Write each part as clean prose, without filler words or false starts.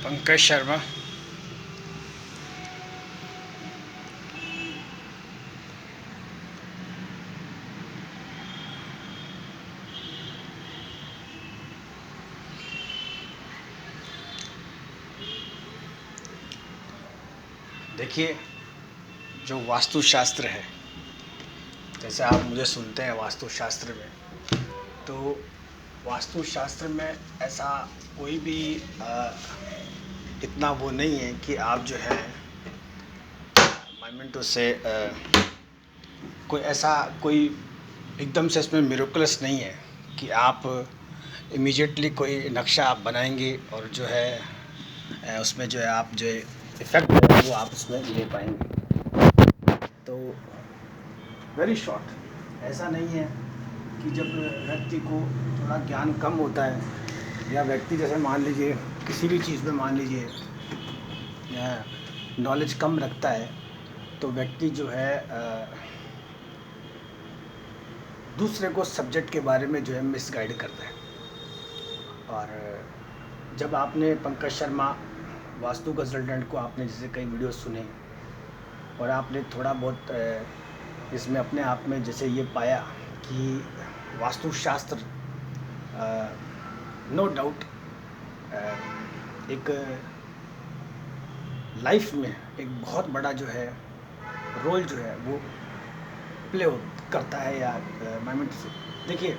पंकज शर्मा। देखिए, जो वास्तुशास्त्र है, जैसे आप मुझे सुनते हैं वास्तुशास्त्र में, तो वास्तुशास्त्र में ऐसा कोई भी इतना वो नहीं है कि आप जो है माइमेंटो से कोई एकदम से इसमें मिरेकल्स नहीं है कि आप इमीडिएटली कोई नक्शा आप बनाएंगे और जो है उसमें जो है आप जो इफ़ेक्ट है वो आप उसमें ले पाएंगे। तो वेरी शॉर्ट, ऐसा नहीं है कि जब व्यक्ति को थोड़ा ज्ञान कम होता है या व्यक्ति जैसे मान लीजिए किसी भी चीज़ में मान लीजिए नॉलेज कम रखता है, तो व्यक्ति जो है दूसरे को सब्जेक्ट के बारे में जो है मिसगाइड करता है। और जब आपने पंकज शर्मा वास्तु कंसल्टेंट को आपने जैसे कई वीडियो सुने और आपने थोड़ा बहुत इसमें अपने आप में जैसे ये पाया कि वास्तुशास्त्र नो डाउट एक लाइफ में एक बहुत बड़ा जो है रोल जो है वो प्ले करता है। या माइंड से देखिए,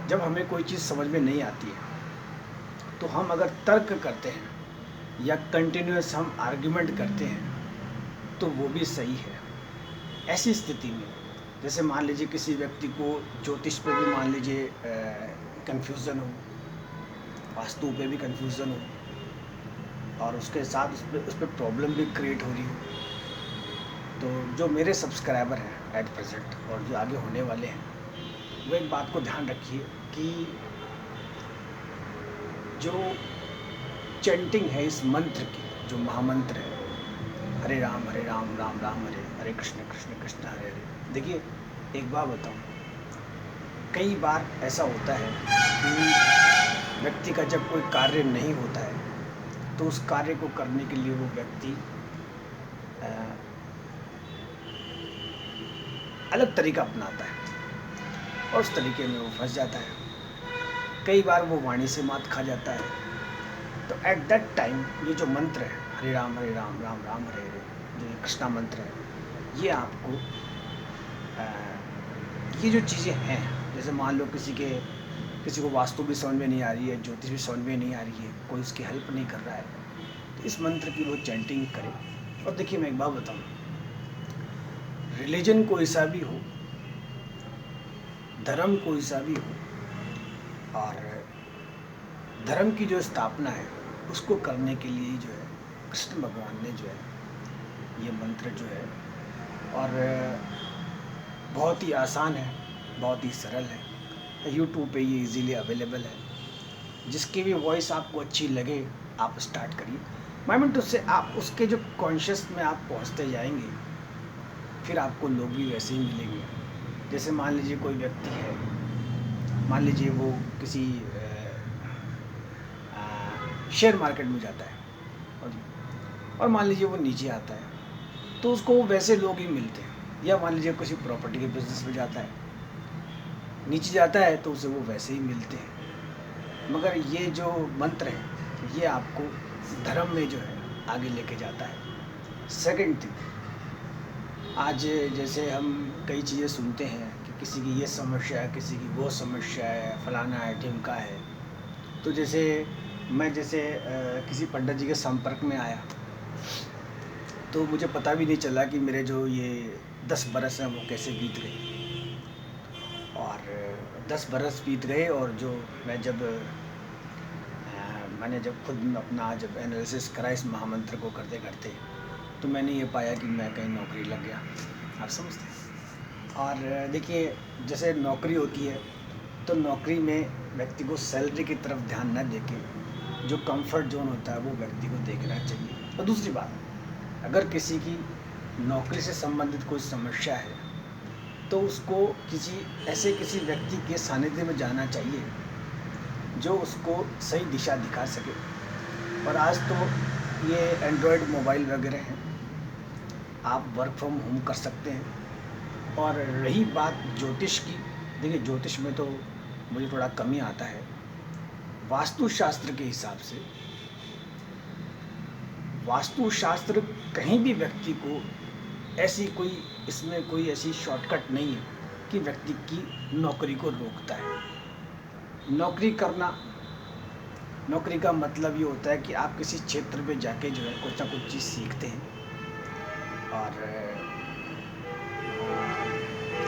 जब हमें कोई चीज़ समझ में नहीं आती है तो हम अगर तर्क करते हैं या कंटिन्यूस हम आर्ग्यूमेंट करते हैं तो वो भी सही है। ऐसी स्थिति में जैसे मान लीजिए किसी व्यक्ति को ज्योतिष पे भी मान लीजिए कंफ्यूजन हो, वास्तु पे भी कंफ्यूजन हो और उसके साथ उस पर प्रॉब्लम भी क्रिएट हो रही हो, तो जो मेरे सब्सक्राइबर हैं एट प्रेजेंट और जो आगे होने वाले हैं, वो एक बात को ध्यान रखिए कि जो चैंटिंग है इस मंत्र की, जो महामंत्र है हरे राम राम राम हरे, हरे कृष्ण कृष्ण कृष्ण हरे हरे। देखिए, एक बात बताऊं, कई बार ऐसा होता है कि व्यक्ति का जब कोई कार्य नहीं होता है तो उस कार्य को करने के लिए वो व्यक्ति अलग तरीका अपनाता है और उस तरीके में वो फंस जाता है। कई बार वो वाणी से मात खा जाता है। तो एट दैट टाइम ये जो मंत्र है हरे राम राम राम हरे हरे, जो कृष्णा मंत्र है, ये आपको ये जो चीज़ें हैं, जैसे मान लो किसी को वास्तु भी समझ में नहीं आ रही है, ज्योतिष भी समझ में नहीं आ रही है, कोई उसकी हेल्प नहीं कर रहा है, तो इस मंत्र की वो चैंटिंग करे। और देखिए, मैं एक बात बताऊँ, रिलीजन कोई सा भी हो, धर्म कोई सा भी हो, और धर्म की जो स्थापना है उसको करने के लिए जो है कृष्ण भगवान ने जो है ये मंत्र जो है, और बहुत ही आसान है, बहुत ही सरल है, यूट्यूब पे ये इजीली अवेलेबल है। जिसकी भी वॉइस आपको अच्छी लगे आप स्टार्ट करिए। माइंड उससे आप उसके जो कॉन्शियस में आप पहुंचते जाएंगे, फिर आपको लोग भी वैसे ही मिलेंगे। जैसे मान लीजिए कोई व्यक्ति है, मान लीजिए वो किसी शेयर मार्केट में जाता है और मान लीजिए वो नीचे आता है तो उसको वैसे लोग ही मिलते हैं। या मान लीजिए किसी प्रॉपर्टी के बिजनेस में जाता है, नीचे जाता है तो उसे वो वैसे ही मिलते हैं। मगर ये जो मंत्र है ये आपको धर्म में जो है आगे लेके जाता है। सेकंड थिंग, आज जैसे हम कई चीज़ें सुनते हैं कि किसी की ये समस्या है, किसी की वो समस्या है, फलाना है, ढिमका है। तो जैसे मैं किसी पंडित जी के संपर्क में आया तो मुझे पता भी नहीं चला कि मेरे जो ये 10 बरस हैं वो कैसे बीत गए। और 10 बरस बीत गए और जो मैंने जब खुद अपना जब एनालिसिस करा इस महामंत्र को करते करते, तो मैंने ये पाया कि मैं कहीं नौकरी लग गया। आप समझते हैं। और देखिए, जैसे नौकरी होती है तो नौकरी में व्यक्ति को सैलरी की तरफ ध्यान न देके जो कंफर्ट जोन होता है वो व्यक्ति को देखना चाहिए। और दूसरी बात, अगर किसी की नौकरी से संबंधित कोई समस्या है तो उसको किसी व्यक्ति के सानिध्य में जाना चाहिए जो उसको सही दिशा दिखा सके। और आज तो ये एंड्रॉयड मोबाइल वगैरह हैं, आप वर्क फ्रॉम होम कर सकते हैं। और रही बात ज्योतिष की, देखिए ज्योतिष में तो मुझे थोड़ा कम ही आता है। वास्तुशास्त्र के हिसाब से, वास्तुशास्त्र कहीं भी व्यक्ति को ऐसी कोई, इसमें कोई ऐसी शॉर्टकट नहीं है कि व्यक्ति की नौकरी को रोकता है। नौकरी करना, नौकरी का मतलब ये होता है कि आप किसी क्षेत्र में जाके जो है कुछ ना कुछ चीज़ सीखते हैं। और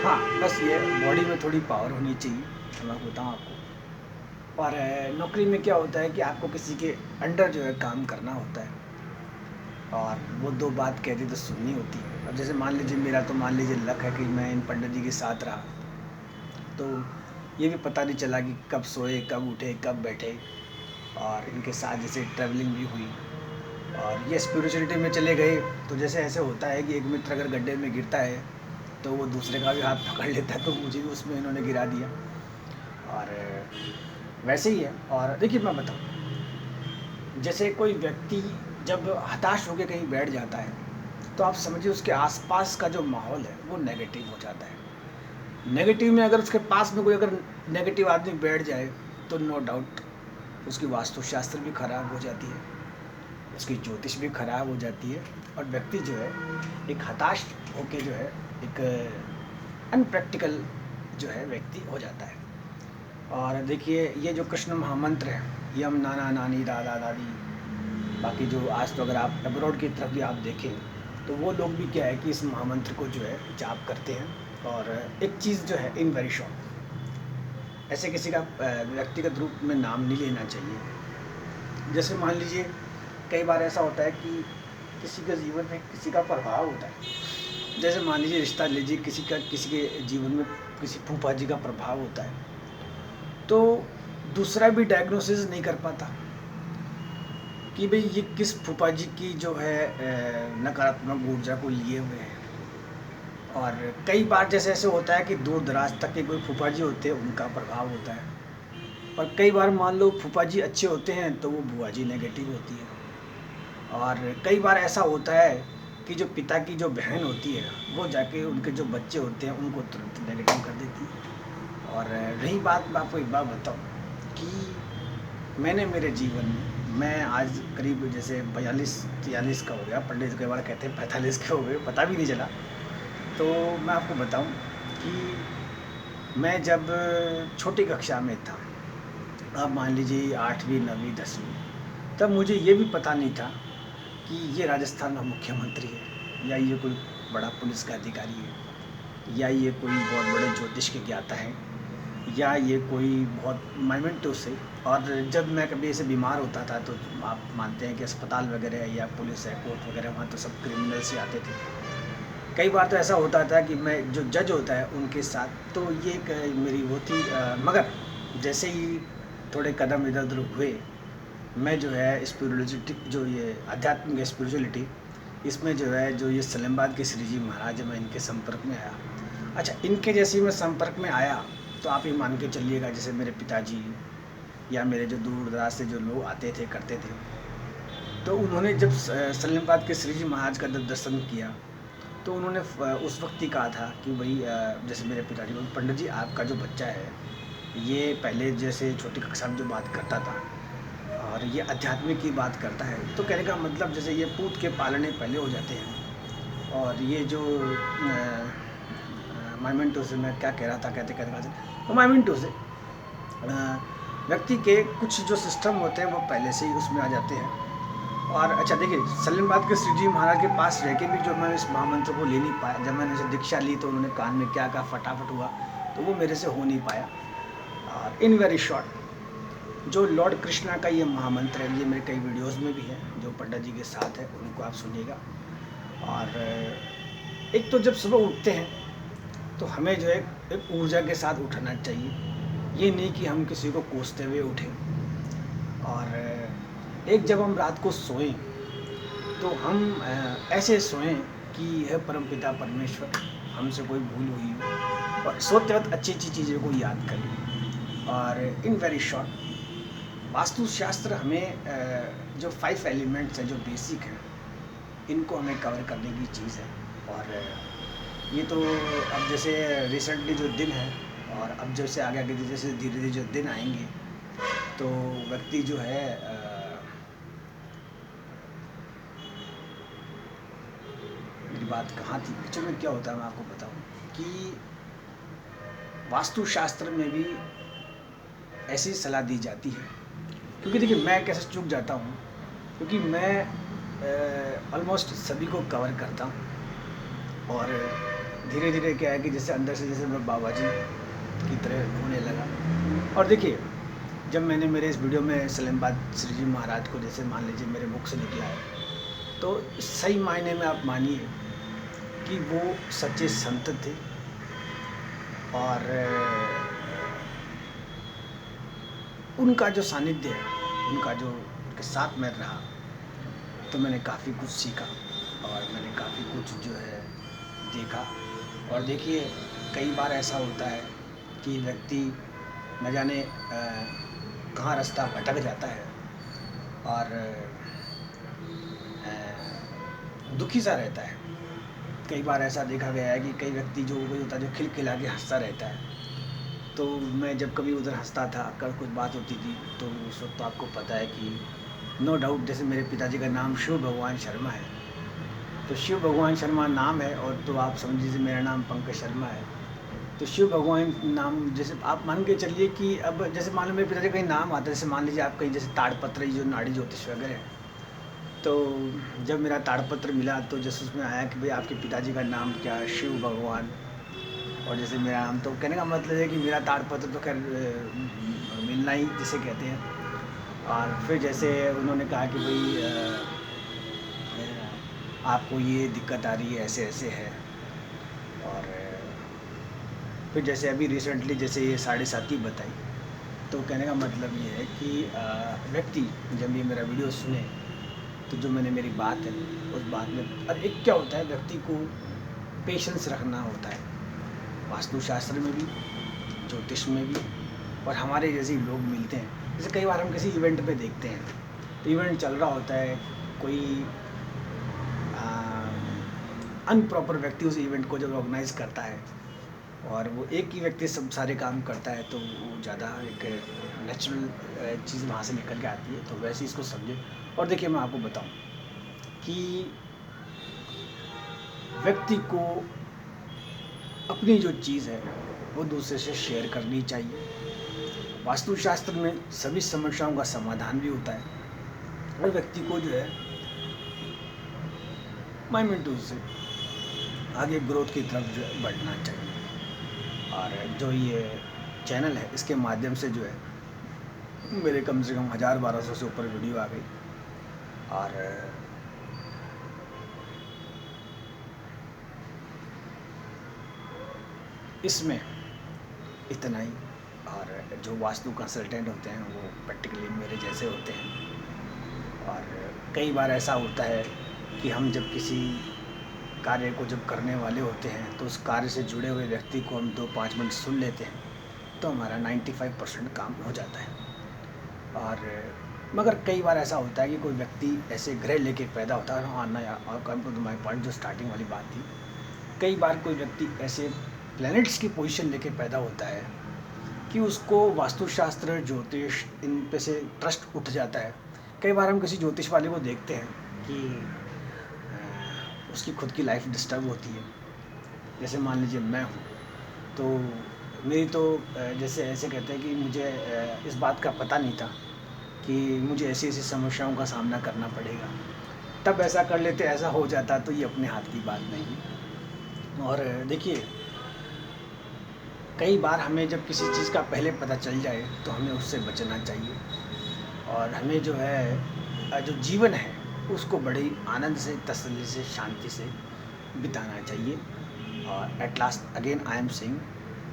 हाँ, बस ये बॉडी में थोड़ी पावर होनी चाहिए, मैं बताऊँ आपको। और नौकरी में क्या होता है कि आपको किसी के अंडर जो है काम करना होता है, और वो दो बात कहती तो सुननी होती है। अब जैसे मान लीजिए मेरा तो मान लीजिए लक है कि मैं इन पंडित जी के साथ रहा, तो ये भी पता नहीं चला कि कब सोए, कब उठे, कब बैठे। और इनके साथ जैसे ट्रैवलिंग भी हुई, और ये स्पिरिचुअलिटी में चले गए। तो जैसे ऐसे होता है कि एक मित्र अगर गड्ढे में गिरता है तो वो दूसरे का भी हाथ पकड़ लेता है, तो मुझे भी उसमें इन्होंने गिरा दिया। और वैसे ही है। और देखिए मैं बताऊँ, जैसे कोई व्यक्ति जब हताश होकर कहीं बैठ जाता है, तो आप समझिए उसके आसपास का जो माहौल है वो नेगेटिव हो जाता है। नेगेटिव में अगर उसके पास में कोई अगर नेगेटिव आदमी बैठ जाए, तो नो डाउट उसकी वास्तुशास्त्र भी खराब हो जाती है, उसकी ज्योतिष भी खराब हो जाती है, और व्यक्ति जो है एक हताश होके जो है एक अनप्रैक्टिकल जो है व्यक्ति हो जाता है। और देखिए ये जो कृष्ण महामंत्र है, यम नाना नानी दादा दादी, बाकी जो आज तो अगर आप अब्रॉड की तरफ भी आप देखें तो वो लोग भी क्या है कि इस महामंत्र को जो है जाप करते हैं। और एक चीज़ जो है इन वेरी शॉर्ट, ऐसे किसी का व्यक्तिगत रूप में नाम नहीं लेना चाहिए। जैसे मान लीजिए कई बार ऐसा होता है कि किसी के जीवन में किसी का प्रभाव होता है। जैसे मान लीजिए रिश्ता लीजिए, किसी के जीवन में किसी फूफा जी का प्रभाव होता है, तो दूसरा भी डायग्नोसिस नहीं कर पाता कि भाई ये किस फूफा जी की जो है नकारात्मक ऊर्जा को लिए हुए हैं। और कई बार जैसे ऐसे होता है कि दूर दराज तक के कोई फूफा जी होते हैं, उनका प्रभाव होता है। और कई बार मान लो फूफा जी अच्छे होते हैं तो वो बुआ जी नेगेटिव होती है। और कई बार ऐसा होता है कि जो पिता की जो बहन होती है वो जाके उनके जो बच्चे होते हैं उनको तुरंत नेगेटिव कर देती है। और रही बात, मैं आपको एक बात बताऊँ कि मैंने मेरे जीवन में, मैं आज करीब जैसे 42-43 का हो गया, पंडित कई बार कहते हैं 45 के हो गए, पता भी नहीं चला। तो मैं आपको बताऊं कि मैं जब छोटी कक्षा में था, अब मान लीजिए 8वीं 9वीं 10वीं, तब मुझे ये भी पता नहीं था कि ये राजस्थान का मुख्यमंत्री है, या ये कोई बड़ा पुलिस का अधिकारी है, या ये कोई बहुत बड़े ज्योतिष के ज्ञाता है, या ये कोई बहुत माइमेंटो से। और जब मैं कभी ऐसे बीमार होता था तो आप मानते हैं कि अस्पताल वगैरह है या पुलिस है, कोर्ट वगैरह, वहाँ तो सब क्रिमिनल से आते थे। कई बार तो ऐसा होता था कि मैं जो जज होता है उनके साथ, तो ये एक मेरी वो थी। मगर जैसे ही थोड़े कदम इधर उधर हुए, मैं जो है स्पिरिचुअलिटी, जो ये आध्यात्मिक स्पिरिचुअलिटी, इसमें जो है जो ये सलेमबाद के श्री जी महाराज, मैं इनके संपर्क में आया। अच्छा, इनके जैसे मैं संपर्क में आया तो आप ये मान के चलिएगा, जैसे मेरे पिताजी या मेरे जो दूर दराज से जो लोग आते थे करते थे, तो उन्होंने जब सलेमबाद के श्री जी महाराज का जब दर्शन किया, तो उन्होंने उस वक्त ही कहा था कि भाई जैसे मेरे पिताजी को, पंडित जी आपका जो बच्चा है ये पहले जैसे छोटी कक्षा में जो बात करता था और ये अध्यात्मिक की बात करता है, तो कहने का मतलब जैसे ये पूत के पालने पहले हो जाते हैं। और ये जो माइमेंटो से, मैं क्या कह रहा था, कहते माइमेंटो से व्यक्ति के कुछ जो सिस्टम होते हैं वो पहले से ही उसमें आ जाते हैं। और अच्छा देखिए, सलीमबाद के श्री जी महाराज के पास रह के भी जो मैं इस महामंत्र को ले नहीं पाया, जब मैंने इसे दीक्षा ली तो उन्होंने कान में क्या कहा, फटाफट हुआ, तो वो मेरे से हो नहीं पाया। और इन वेरी शॉर्ट, जो लॉर्ड कृष्णा का ये महामंत्र है, ये मेरे कई वीडियोस में भी है, जो पंडित जी के साथ है, उनको आप सुनिएगा। और एक तो जब सुबह उठते हैं तो हमें जो है एक ऊर्जा के साथ उठना चाहिए, ये नहीं कि हम किसी को कोसते हुए उठें। और एक जब हम रात को सोएं तो हम ऐसे सोएं कि यह परमपिता परमेश्वर, हमसे कोई भूल हुई हो, और सोते वक्त अच्छी अच्छी चीज़ों को याद करें। और इन वेरी शॉर्ट, वास्तुशास्त्र हमें जो 5 एलिमेंट्स हैं जो बेसिक हैं, इनको हमें कवर करने की चीज़ है। और ये तो अब जैसे रिसेंटली जो दिन है, और अब जैसे आगे आगे जैसे धीरे धीरे जो दिन आएंगे, तो व्यक्ति जो है मेरी बात कहाँ थी, एक्चुअली में क्या होता है मैं आपको बताऊँ कि वास्तुशास्त्र में भी ऐसी सलाह दी जाती है। क्योंकि देखिए मैं कैसे चूक जाता हूँ, क्योंकि मैं ऑलमोस्ट सभी को कवर करता हूँ, और धीरे धीरे क्या है कि जैसे अंदर से जैसे मैं बाबा जी की तरह होने लगा। और देखिए जब मैंने मेरे इस वीडियो में सलेमबाद श्री जी महाराज को जैसे मान लीजिए मेरे मुख से निकला है, तो सही मायने में आप मानिए कि वो सच्चे संत थे। और उनका जो सानिध्य है, उनका जो उनके साथ में रहा, तो मैंने काफ़ी कुछ सीखा और मैंने काफ़ी कुछ जो है देखा। और देखिए कई बार ऐसा होता है कि व्यक्ति न जाने कहाँ रास्ता भटक जाता है और दुखी सा रहता है। कई बार ऐसा देखा गया है कि कई व्यक्ति जो वही होता है जो खिलखिला के हंसता रहता है। तो मैं जब कभी उधर हंसता था, अगर कुछ बात होती थी, तो उस वक्त तो आपको पता है कि नो डाउट जैसे मेरे पिताजी का नाम शिव भगवान शर्मा है, तो शिव भगवान शर्मा नाम है, और तो आप समझ लीजिए मेरा नाम पंकज शर्मा है। तो शिव भगवान नाम जैसे आप मान के चलिए कि अब जैसे मान लो मेरे पिताजी का कहीं नाम आता है, जैसे मान लीजिए आप कहीं जैसे ताड़पत्र जो नाड़ी ज्योतिष वगैरह है, तो जब मेरा ताड़पत्र मिला तो जैसे उसमें आया कि भाई आपके पिताजी का नाम क्या है, शिव भगवान, और जैसे मेरा नाम, तो कहने का मतलब है कि मेरा ताड़पत्र तो खैर मिलना ही जिसे कहते हैं। और फिर जैसे उन्होंने कहा कि भाई आपको ये दिक्कत आ रही है, ऐसे ऐसे है। और फिर जैसे अभी रिसेंटली जैसे ये 7.5 बताई, तो कहने का मतलब ये है कि व्यक्ति जब ये मेरा वीडियो सुने, तो जो मैंने मेरी बात है उस बात में, और एक क्या होता है व्यक्ति को पेशेंस रखना होता है, वास्तुशास्त्र में भी, ज्योतिष में भी। और हमारे जैसे लोग मिलते हैं, जैसे कई बार हम किसी इवेंट पे देखते हैं, तो इवेंट चल रहा होता है, कोई अनप्रॉपर व्यक्ति उस इवेंट को जब ऑर्गेनाइज करता है और वो एक ही व्यक्ति सब सारे काम करता है, तो वो ज़्यादा एक नेचुरल चीज़ वहाँ से निकल के आती है। तो वैसे इसको समझे। और देखिए मैं आपको बताऊं कि व्यक्ति को अपनी जो चीज़ है वो दूसरे से शेयर करनी चाहिए। वास्तुशास्त्र में सभी समस्याओं का समाधान भी होता है, और व्यक्ति को जो है माइंड से आगे ग्रोथ की तरफ जो है बढ़ना चाहिए। और जो ये चैनल है, इसके माध्यम से जो है मेरे कम से कम 1000-1200 से ऊपर वीडियो आ गई, और इसमें इतना ही। और जो वास्तु कंसल्टेंट होते हैं वो प्रैक्टिकली मेरे जैसे होते हैं। और कई बार ऐसा होता है कि हम जब किसी कार्य को जब करने वाले होते हैं, तो उस कार्य से जुड़े हुए व्यक्ति को हम 2-5 मिनट सुन लेते हैं, तो हमारा 95% काम हो जाता है। और मगर कई बार ऐसा होता है कि कोई व्यक्ति ऐसे ग्रह लेके पैदा होता है। हाँ ना यार, और कम टू माई पॉइंट जो स्टार्टिंग वाली बात थी, कई बार कोई व्यक्ति ऐसे प्लैनेट्स की पोजीशन लेके पैदा होता है कि उसको वास्तुशास्त्र, ज्योतिष, इन पे से ट्रस्ट उठ जाता है। कई बार हम किसी ज्योतिष वाले को देखते हैं कि उसकी खुद की लाइफ डिस्टर्ब होती है। जैसे मान लीजिए मैं हूँ, तो मेरी तो जैसे ऐसे कहते हैं कि मुझे इस बात का पता नहीं था कि मुझे ऐसी ऐसी समस्याओं का सामना करना पड़ेगा, तब ऐसा कर लेते, ऐसा हो जाता, तो ये अपने हाथ की बात नहीं। और देखिए कई बार हमें जब किसी चीज़ का पहले पता चल जाए, तो हमें उससे बचना चाहिए, और हमें जो है जो जीवन है उसको बड़ी आनंद से, तसल्ली से, शांति से बिताना चाहिए। और at last again I am saying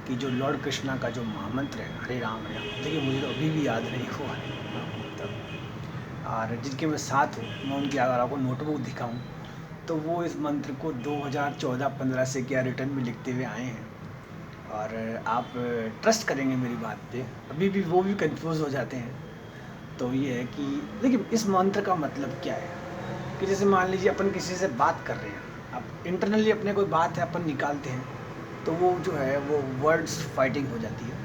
कि जो लॉर्ड कृष्णा का जो महामंत्र है, हरे राम हरे राम, देखिए मुझे तो अभी भी याद नहीं हुआ है तब, और जिनके मैं साथ हूँ, मैं उनकी अगर आपको नोटबुक दिखाऊँ, तो वो इस मंत्र को 2014-15 से क्या रिटर्न में लिखते हुए आए हैं। और आप ट्रस्ट करेंगे मेरी बात पे, अभी भी वो भी कंफ्यूज हो जाते हैं। तो ये है कि देखिए इस मंत्र का मतलब क्या है कि जैसे मान लीजिए अपन किसी से बात कर रहे हैं, अब इंटरनली अपने कोई बात है अपन निकालते हैं, तो वो जो है वो वर्ड्स फाइटिंग हो जाती है,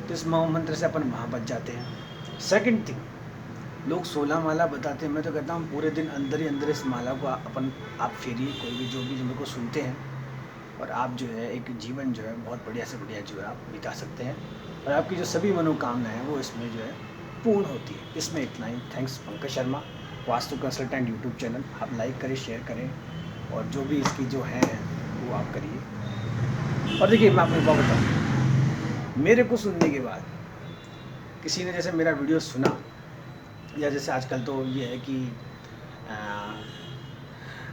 तो इस मंत्र से अपन वहाँ बच जाते हैं। सेकंड थिंग, लोग 16 माला बताते हैं, मैं तो कहता हूँ पूरे दिन अंदर ही अंदर इस माला को आप फेरिए, कोई भी जो भी मेरे को सुनते हैं, और आप जो है एक जीवन जो है बहुत बढ़िया से बढ़िया जो है आप बिता सकते हैं, और आपकी जो सभी मनोकामनाएं हैं वो इसमें जो है पूर्ण होती है। इसमें इतना ही। Thanks Pankaj Sharma, Vastu consultant YouTube channel, आप लाइक करें, शेयर करें, और जो भी इसकी जो है वो आप करिए। और देखिए मैं आपको एक बात बताऊँ, मेरे को सुनने के बाद किसी ने जैसे मेरा वीडियो सुना, या जैसे आजकल तो ये है कि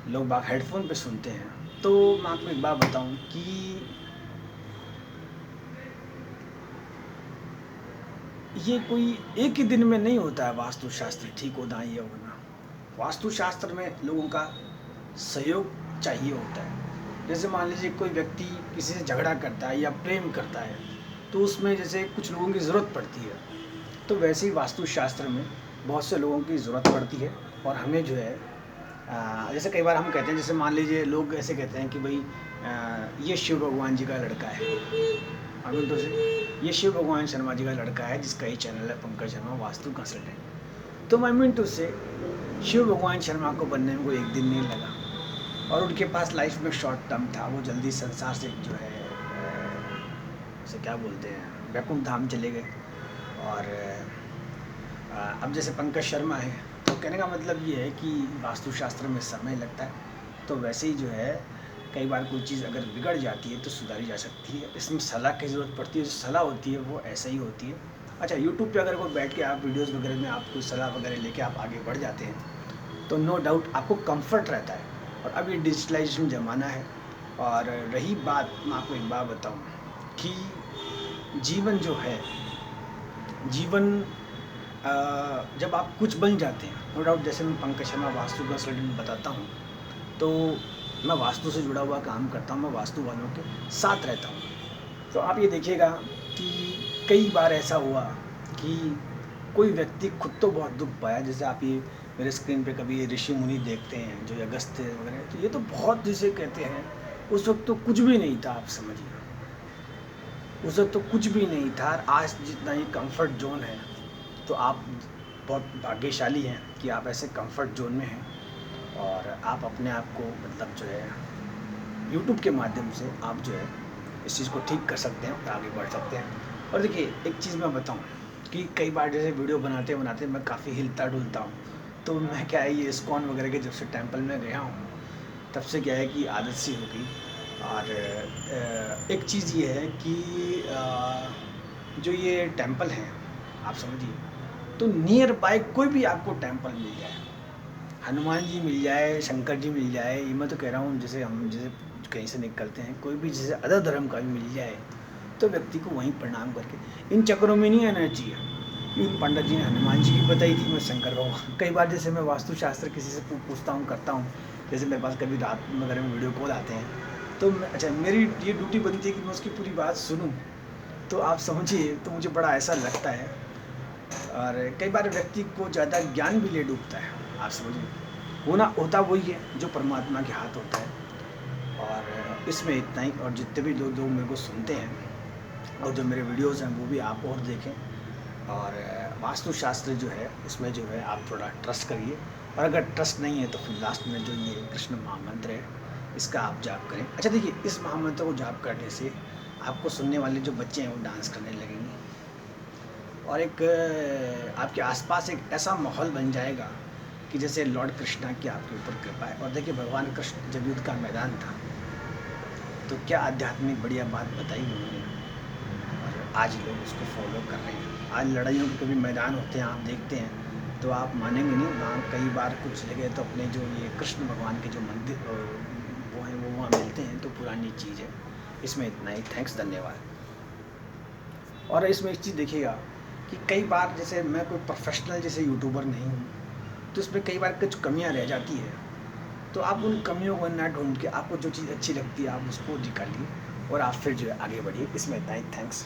लोग बाग हेडफोन पे सुनते हैं, तो मैं आपको एक बात बताऊं कि ये कोई एक ही दिन में नहीं होता है वास्तुशास्त्र ठीक होना, ये होना। वास्तुशास्त्र में लोगों का सहयोग चाहिए होता है। जैसे मान लीजिए कोई व्यक्ति किसी से झगड़ा करता है या प्रेम करता है, तो उसमें जैसे कुछ लोगों की ज़रूरत पड़ती है, तो वैसे ही वास्तुशास्त्र में बहुत से लोगों की ज़रूरत पड़ती है। और हमें जो है जैसे कई बार हम कहते हैं, जैसे मान लीजिए लोग ऐसे कहते हैं कि भाई ये शिव भगवान जी का लड़का है, अमिन तो से ये शिव भगवान शर्मा जी का लड़का है जिसका ही चैनल है पंकज शर्मा वास्तु कंसल्टेंट। तो मैं मिनटों से शिव भगवान शर्मा को बनने में कोई एक दिन नहीं लगा, और उनके पास लाइफ में शॉर्ट टर्म था, वो जल्दी संसार से जो है उसे क्या बोलते हैं वैकुंठ धाम चले गए। और अब जैसे पंकज शर्मा है, तो कहने का मतलब ये है कि वास्तुशास्त्र में समय लगता है, तो वैसे ही जो है कई बार कोई चीज़ अगर बिगड़ जाती है तो सुधारी जा सकती है। इसमें सलाह की ज़रूरत पड़ती है, जो सलाह होती है वो ऐसे ही होती है। अच्छा, यूट्यूब पे अगर कोई बैठ के आप वीडियोस वगैरह में आप कोई सलाह वगैरह लेके आप आगे बढ़ जाते हैं, तो नो डाउट आपको कंफर्ट रहता है। और अब ये डिजिटलाइजेशन ज़माना है। और रही बात, मैं आपको एक बात बताऊँ कि जीवन जो है, जीवन जब आप कुछ बन जाते हैं, नो डाउट, जैसे मैं पंकज शर्मा वास्तु कंसल्टेंट बताता हूँ, तो मैं वास्तु से जुड़ा हुआ काम करता हूँ, मैं वास्तु वालों के साथ रहता हूँ। तो आप ये देखिएगा कि कई बार ऐसा हुआ कि कोई व्यक्ति खुद तो बहुत दुख पाया, जैसे आप ये मेरे स्क्रीन पे कभी ये ऋषि मुनि देखते हैं जो अगस्त्य वगैरह, तो ये तो बहुत जिसे कहते हैं, उस वक्त तो कुछ भी नहीं था, आप समझिए उस वक्त तो कुछ भी नहीं था। आज जितना ही कंफर्ट जोन है, तो आप बहुत भाग्यशाली हैं कि आप ऐसे कंफर्ट जोन में हैं, और आप अपने आप को मतलब जो है यूट्यूब के माध्यम से आप जो है इस चीज़ को ठीक कर सकते हैं और आगे बढ़ सकते हैं। और देखिए एक चीज़ मैं बताऊं कि कई बार जैसे वीडियो बनाते बनाते मैं काफ़ी हिलता डुलता हूं, तो मैं क्या है ये इस्कॉन वगैरह के जब से टेम्पल में गया हूं, तब से क्या है कि आदत सी हो गई। और एक चीज़ ये है कि जो ये टेम्पल हैं, आप समझिए, तो नियर बाय कोई भी आपको टेम्पल मिल जाए, हनुमान जी मिल जाए, शंकर जी मिल जाए, ये मैं तो कह रहा हूँ, जैसे हम जैसे कहीं से निकलते हैं, कोई भी जैसे अदर धर्म का भी मिल जाए, तो व्यक्ति को वहीं प्रणाम करके, इन चक्करों में नहीं आना चाहिए। इन पंडित जी ने हनुमान जी की बताई थी, मैं शंकर भगवान। कई बार जैसे मैं वास्तुशास्त्र किसी से पूछता हूँ, करता हूँ, जैसे मेरे पास कभी रात वगैरह में वीडियो कॉल आते हैं, तो अच्छा मेरी ये ड्यूटी बनती है कि मैं उसकी पूरी बात सुनूँ, तो आप समझिए, तो मुझे बड़ा ऐसा लगता है। और कई बार व्यक्ति को ज़्यादा ज्ञान भी ले डूबता है, आप समझिए, होना होता वही है जो परमात्मा के हाथ होता है। और इसमें इतना ही। और जितने भी लोग मेरे को सुनते हैं और जो मेरे वीडियोस हैं वो भी आप और देखें, और वास्तुशास्त्र जो है उसमें जो है आप थोड़ा ट्रस्ट करिए, और अगर ट्रस्ट नहीं है तो फिर लास्ट में जो ये कृष्ण महामंत्र है इसका आप जाप करें। अच्छा देखिए, इस महामंत्र को जाप करने से आपको सुनने वाले जो बच्चे हैं वो डांस करने लगेंगे, और एक आपके आसपास एक ऐसा माहौल बन जाएगा कि जैसे लॉर्ड कृष्णा की आपके ऊपर कृपा है। और देखिए भगवान कृष्ण जब युद्ध का मैदान था, तो क्या आध्यात्मिक बढ़िया बात बताई उन्होंने, और आज लोग उसको फॉलो कर रहे हैं। आज लड़ाइयों के कभी मैदान होते हैं, आप देखते हैं, तो आप मानेंगे नहीं, वहाँ कई बार कुछ जगह तो अपने जो ये कृष्ण भगवान के जो मंदिर वो हैं वो वहाँ मिलते हैं, तो पुरानी चीज़ है। इसमें इतना ही। थैंक्स, धन्यवाद। और इसमें एक चीज़ देखिएगा कि कई बार जैसे मैं कोई प्रोफेशनल जैसे यूट्यूबर नहीं हूँ, तो इसमें कई बार कुछ कमियाँ रह जाती है, तो आप उन कमियों को ना ढूंढ के आपको जो चीज़ अच्छी लगती है आप उसको निकालिए और आप फिर जो है आगे बढ़िए। इसमें इतना ही। थैंक्स।